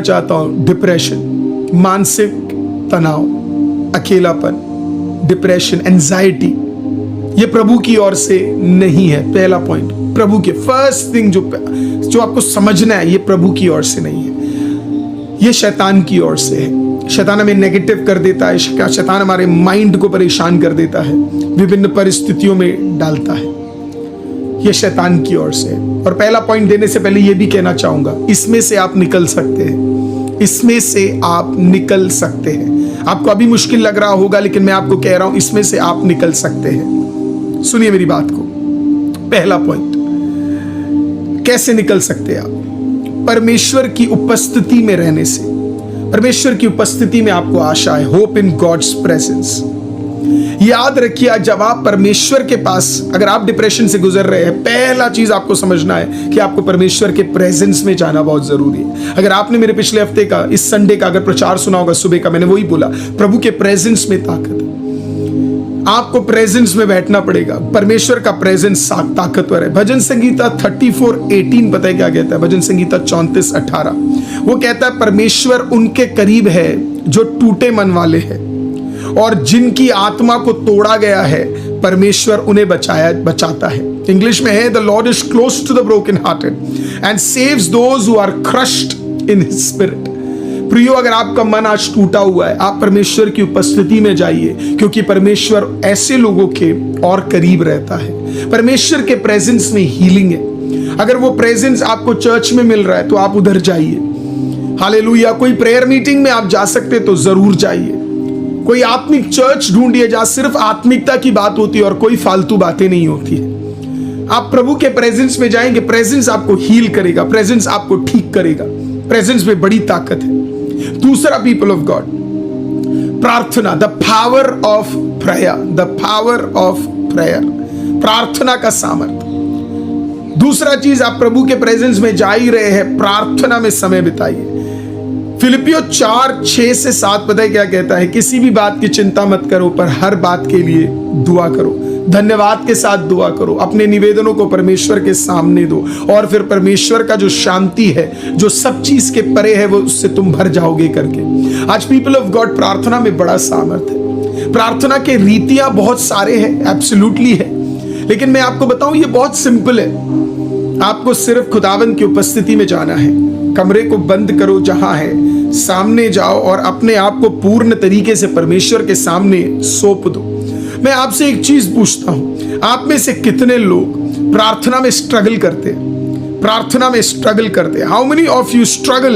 चाहता हूं, डिप्रेशन, मानसिक तनाव, अकेलापन, डिप्रेशन, एंजाइटी, ये प्रभु की ओर से नहीं है। पहला पॉइंट, प्रभु के फर्स्ट थिंग जो आपको समझना है, ये प्रभु की ओर से नहीं है, ये शैतान की ओर से है। शैतान हमें नेगेटिव कर देता है, शैतान हमारे माइंड को परेशान कर देता है, विभिन्न परिस्थितियों में डालता है, ये शैतान की ओर से है। और पहला पॉइंट देने से पहले ये भी कहना चाहूंगा, इसमें से आप निकल सकते हैं, इसमें से आप निकल सकते हैं। आपको अभी मुश्किल लग रहा होगा, लेकिन मैं आपको कह रहा हूं, इसमें से आप निकल सकते हैं। सुनिए मेरी बात को। पहला पॉइंट, कैसे निकल सकते हैं आप? परमेश्वर की उपस्थिति में रहने से। परमेश्वर की उपस्थिति में आपको आशा है, होप इन गॉड्स प्रेजेंस। याद रखिए, जब आप परमेश्वर के पास, अगर आप डिप्रेशन से गुजर रहे हैं, पहला चीज आपको समझना है कि आपको परमेश्वर के प्रेजेंस में जाना बहुत जरूरी है। अगर आपने मेरे पिछले हफ्ते का, इस संडे का अगर प्रचार सुना होगा सुबह का, मैंने वही बोला, प्रभु के प्रेजेंस में ताकत है। आपको प्रेजेंस में बैठना पड़ेगा। परमेश्वर का प्रेजेंस ताकतवर है। भजन संगीता 34:18 पता है क्या कहता है? भजन संगीता 34:18 वो कहता है, परमेश्वर उनके करीब है जो टूटे मन वाले हैं, और जिनकी आत्मा को तोड़ा गया है परमेश्वर उन्हें बचाता है। इंग्लिश में है, the Lord is close to the broken hearted and saves those who are crushed in his spirit. प्रियो, अगर आपका मन आज टूटा हुआ है, आप परमेश्वर की उपस्थिति में जाइए, क्योंकि परमेश्वर ऐसे लोगों के और करीब रहता है। परमेश्वर के प्रेजेंस में हीलिंग है। अगर वो प्रेजेंस आपको चर्च में मिल रहा है तो आप उधर जाइए। हालेलुया। कोई प्रेयर मीटिंग में आप जा सकते तो जरूर जाइए। कोई आत्मिक चर्च ढूंढिए जहां सिर्फ आत्मिकता की बात होती है और कोई फालतू बातें नहीं होती है। आप प्रभु के प्रेजेंस में जाएंगे, प्रेजेंस आपको हील करेगा, प्रेजेंस आपको ठीक करेगा, प्रेजेंस में बड़ी ताकत है। दूसरा, पीपल ऑफ गॉड, प्रार्थना, the power of prayer, the power of prayer, प्रार्थना का सामर्थ्य। दूसरा चीज, आप प्रभु के प्रेजेंस में जा ही रहे हैं, प्रार्थना में समय बिताइए। फिलिपियो 4:6-7 पता है क्या कहता है? किसी भी बात की चिंता मत करो, पर हर बात के लिए दुआ करो, धन्यवाद के साथ दुआ करो, अपने निवेदनों को परमेश्वर के सामने दो, और फिर परमेश्वर का जो शांति है, जो सब चीज के परे है, वो उससे तुम भर जाओगे करके। आज पीपल ऑफ गॉड, प्रार्थना में बड़ा सामर्थ्य है। प्रार्थना के रीतियां बहुत सारे हैं, एब्सोल्युटली है, लेकिन मैं आपको बताऊं, ये बहुत सिंपल है। आपको सिर्फ खुदावंद की उपस्थिति में जाना है। कमरे को बंद करो जहां है, सामने जाओ और अपने आप को पूर्ण तरीके से परमेश्वर के सामने सौंप दो। मैं आपसे एक चीज पूछता हूं, आप में से कितने लोग प्रार्थना में स्ट्रगल करते हैं? प्रार्थना में स्ट्रगल करते हैं? How many of you struggle